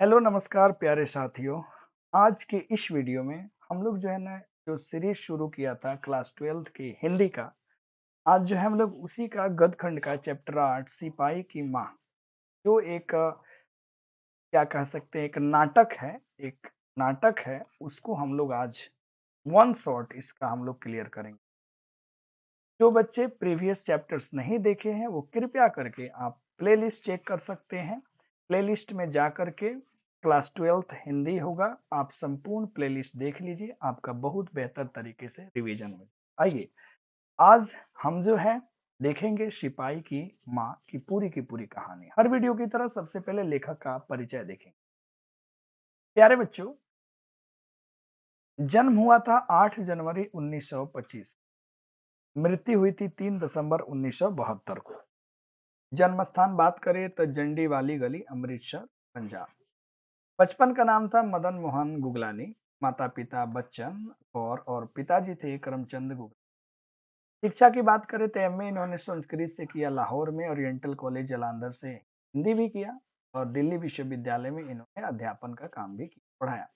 Hello नमस्कार प्यारे साथियों। आज के इस वीडियो में हम लोग जो है ना जो सीरीज शुरू किया था क्लास 12th की हिंदी का। आज जो है हम लोग उसी का गद खंड का चैप्टर 8 सिपाही की माँ, जो एक क्या कह सकते हैं, एक नाटक है। उसको हम लोग आज वन शॉट इसका हम लोग क्लियर करेंगे। जो बच्चे प्रीवियस चैप्टर्स नहीं देखे हैं वो कृपया करके आप प्लेलिस्ट चेक कर सकते हैं। प्लेलिस्ट में जा करके क्लास 12th हिंदी होगा, आप संपूर्ण प्लेलिस्ट देख लीजिए, आपका बहुत बेहतर तरीके से रिवीजन हो। आइए आज हम जो है देखेंगे सिपाही की माँ की पूरी कहानी। हर वीडियो की तरह सबसे पहले लेखक का परिचय देखेंगे। प्यारे बच्चों, जन्म हुआ था 8 जनवरी 1925, मृत्यु हुई थी 3 दिसंबर 1972 को। जन्म स्थान बात करें तो जंडी वाली गली, अमृतसर, पंजाब। बचपन का नाम था मदन मोहन गुगलानी। माता पिता बच्चन कौर और पिताजी थे करमचंद गुगलानी। शिक्षा की बात करें तो एमए इन्होंने संस्कृत से किया लाहौर में, ओरिएंटल कॉलेज जालंधर से हिंदी भी किया और दिल्ली विश्वविद्यालय में इन्होंने अध्यापन का काम भी किया, पढ़ाया।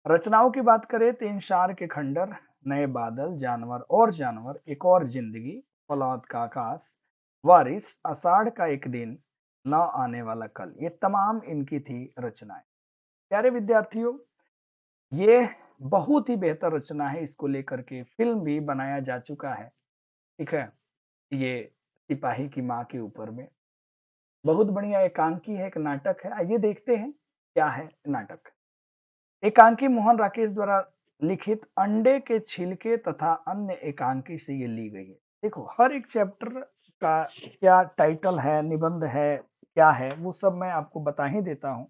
रचनाओं की बात करें तो इंशार के खंडर, नए बादल, जानवर, एक और जिंदगी, फौलाद का आकाश, वारिस, आषाढ़ का एक दिन, न आने वाला कल, ये तमाम इनकी थी रचनाएं। प्यारे विद्यार्थियों, ये बहुत ही बेहतर रचना है। इसको लेकर के फिल्म भी बनाया जा चुका है। ठीक है, ये सिपाही की माँ के ऊपर में बहुत बढ़िया एकांकी है, एक नाटक है। आइए देखते हैं क्या है नाटक। एकांकी मोहन राकेश द्वारा लिखित अंडे के छिलके तथा अन्य एकांकी से ये ली गई है। देखो, हर एक चैप्टर का क्या टाइटल है, निबंध है, क्या है, वो सब मैं आपको बता ही देता हूँ।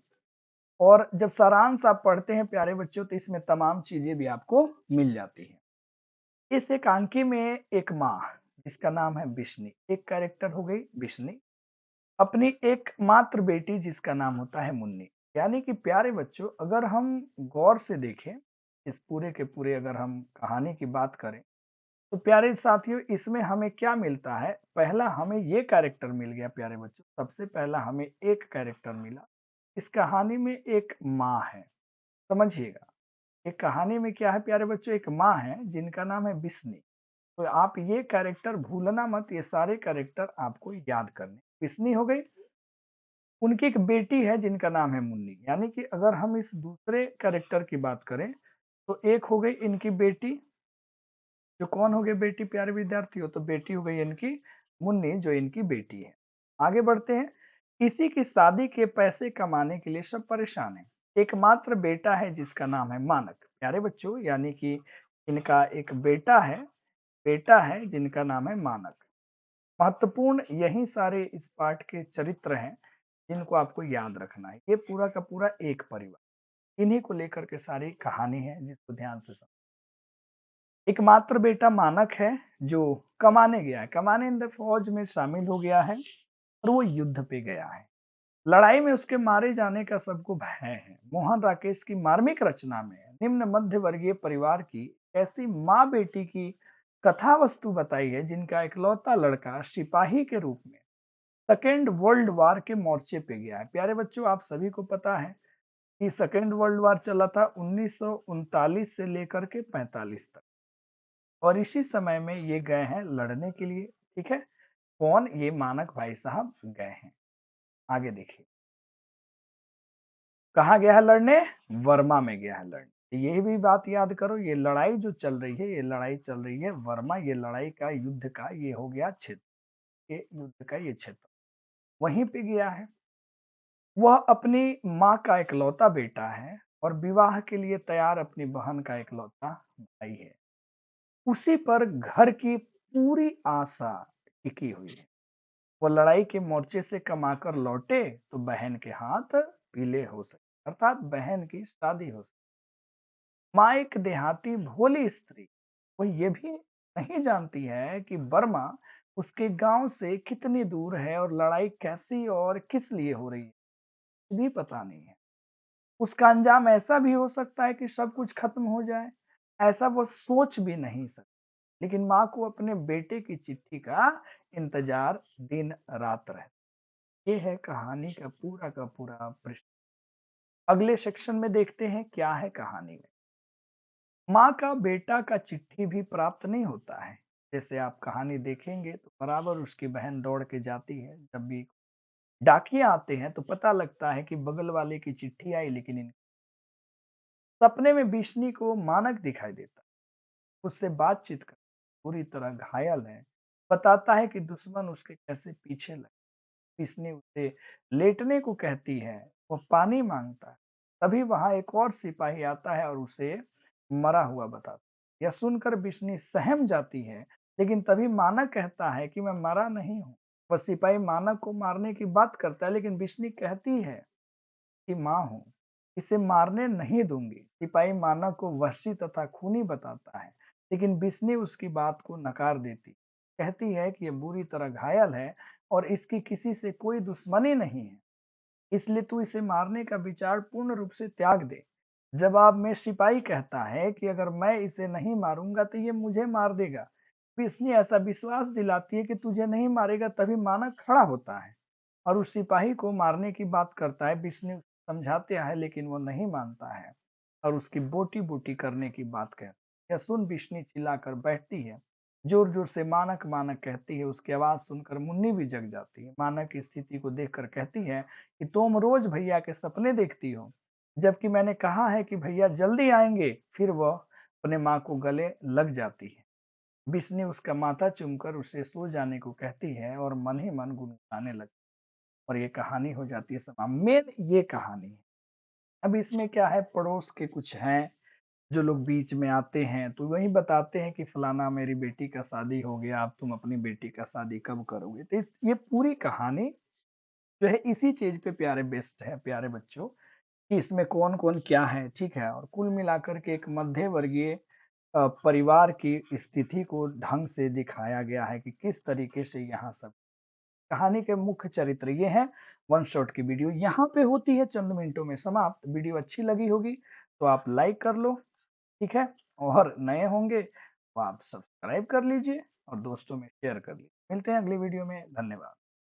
और जब सारांश आप पढ़ते हैं प्यारे बच्चों, तो इसमें तमाम चीजें भी आपको मिल जाती हैं। इस एकांकी में एक माँ जिसका नाम है बिश्नी, एक कैरेक्टर हो गई बिश्नी, अपनी एकमात्र बेटी जिसका नाम होता है मुन्नी। यानी कि प्यारे बच्चों, अगर हम गौर से देखें इस पूरे के पूरे, अगर हम कहानी की बात करें, तो प्यारे साथियों इसमें हमें क्या मिलता है। पहला हमें ये कैरेक्टर मिल गया प्यारे बच्चों, सबसे पहला हमें एक कैरेक्टर मिला। इस कहानी में एक माँ है, समझिएगा। एक कहानी में क्या है प्यारे बच्चों, एक माँ है जिनका नाम है बिस्नी। तो आप ये कैरेक्टर भूलना मत, ये सारे कैरेक्टर आपको याद करने। बिस्नी हो गई, उनकी एक बेटी है जिनका नाम है मुन्नी। यानी कि अगर हम इस दूसरे कैरेक्टर की बात करें तो एक हो गई इनकी बेटी, जो कौन हो गई बेटी प्यारे विद्यार्थियों, तो बेटी हो गई इनकी मुन्नी, जो इनकी बेटी है। आगे बढ़ते हैं। इसी की शादी के पैसे कमाने के लिए सब परेशान हैं। एकमात्र बेटा है जिसका नाम है मानक प्यारे बच्चों, यानी कि इनका एक बेटा है जिनका नाम है मानक। महत्वपूर्ण यही सारे इस पाठ के चरित्र हैं जिनको आपको याद रखना है। ये पूरा का पूरा एक परिवार, इन्हीं को लेकर के सारी कहानी है, जिसको ध्यान से समझ। एकमात्र बेटा मानक है जो कमाने गया है, कमाने इन द फौज में शामिल हो गया है और वो युद्ध पे गया है। लड़ाई में उसके मारे जाने का सबको भय है। मोहन राकेश की मार्मिक रचना में निम्न मध्य वर्गीय परिवार की ऐसी माँ बेटी की कथा वस्तु बताई है जिनका इकलौता लड़का सिपाही के रूप में सेकेंड वर्ल्ड वार के मोर्चे पे गया है। प्यारे बच्चों, आप सभी को पता है कि सेकेंड वर्ल्ड वार चला था 1939 से लेकर के 45 तक, और इसी समय में ये गए हैं लड़ने के लिए। ठीक है, कौन? ये मानक भाई साहब गए हैं। आगे देखिए, कहाँ गया है लड़ने? वर्मा में गया है लड़ने। ये भी बात याद करो, ये लड़ाई जो चल रही है, ये लड़ाई चल रही है वर्मा, ये लड़ाई का युद्ध का ये हो गया क्षेत्र, ये युद्ध का ये क्षेत्र वहीं पे गया है। वह अपनी माँ का इकलौता बेटा है और विवाह के लिए तैयार अपनी बहन का इकलौता भाई है। उसी पर घर की पूरी आशा टिकी हुई है। वो लड़ाई के मोर्चे से कमाकर लौटे तो बहन के हाथ पीले हो सके, अर्थात बहन की शादी हो सके। माँ एक देहाती भोली स्त्री, वो ये भी नहीं जानती है कि बर्मा उसके गांव से कितनी दूर है और लड़ाई कैसी और किस लिए हो रही है भी पता नहीं है। उसका अंजाम ऐसा भी हो सकता है कि सब कुछ खत्म हो जाए, ऐसा वो सोच भी नहीं सकती। लेकिन माँ को अपने बेटे की चिट्ठी का इंतजार दिन रात रहता। ये है कहानी का पूरा पृष्ठ। अगले सेक्शन में देखते हैं क्या है कहानी में। माँ का बेटा का चिट्ठी भी प्राप्त नहीं होता है। जैसे आप कहानी देखेंगे तो बराबर उसकी बहन दौड़ के जाती है। जब भी डाकिया आते हैं तो पता लगता है कि बगल वाले की चिट्ठी आई, लेकिन इन सपने में बिश्नी को मानक दिखाई देता है। उससे बातचीत कर पूरी तरह घायल है। बताता है कि दुश्मन उसके कैसे पीछे लगे। बिश्नी उसे लेटने को कहती है। वो पानी मांगता है। तभी वहां एक और सिपाही आता है और उसे मरा हुआ बताता है। यह सुनकर बिश्नी सहम जाती है, लेकिन तभी मानक कहता है कि मैं मरा नहीं हूँ। वह सिपाही मानक को मारने की बात करता है, लेकिन बिश्नी कहती है की माँ हूँ, इसे मारने नहीं दूंगी। सिपाही मानव को वहशी तथा खूनी बताता है, लेकिन बिस्नी उसकी बात को नकार देती। कहती है कि यह बुरी तरह घायल है और इसकी किसी से कोई दुश्मनी नहीं है, इसलिए तू इसे मारने का विचार पूर्ण रूप से त्याग दे। जवाब में सिपाही कहता है कि अगर मैं इसे नहीं मारूंगा तो ये मुझे मार देगा। बिस्नी ऐसा विश्वास दिलाती है कि तुझे नहीं मारेगा, तभी मानव खड़ा होता है और उस सिपाही को मारने की बात करता है। विष्णु समझाते हैं, लेकिन वो नहीं मानता है और उसकी बोटी बोटी करने की बात कहता है। यह सुन विष्णु चिल्लाकर बैठती है। जोर जोर से मानक मानक कहती है। उसकी आवाज सुनकर मुन्नी भी जग जाती है। मानक की स्थिति को देखकर कहती है कि तुम रोज भैया के सपने देखती हो, जबकि मैंने कहा है कि भैया जल्दी आएंगे। फिर वह अपने माँ को गले लग जाती है। विष्णु उसका माथा चूमकर उसे सो जाने को कहती है और मन ही मन गुनगुनाने लगती है। और ये कहानी हो जाती है समाप्त। मेन ये कहानी है। अब इसमें क्या है, पड़ोस के कुछ हैं जो लोग बीच में आते हैं तो वही बताते हैं कि फलाना मेरी बेटी का शादी हो गया, अब तुम अपनी बेटी का शादी कब करोगे। तो इस ये पूरी कहानी जो है इसी चीज पे प्यारे बेस्ड है प्यारे बच्चों, कि इसमें कौन कौन क्या है, ठीक है। और कुल मिलाकर के एक मध्य वर्गीय परिवार की स्थिति को ढंग से दिखाया गया है कि किस तरीके से यहाँ सब कहानी के मुख्य चरित्र ये हैं। वन शॉट की वीडियो यहाँ पे होती है चंद मिनटों में समाप्त। वीडियो अच्छी लगी होगी तो आप लाइक कर लो, ठीक है। और नए होंगे तो आप सब्सक्राइब कर लीजिए और दोस्तों में शेयर कर लीजिए। मिलते हैं अगली वीडियो में। धन्यवाद।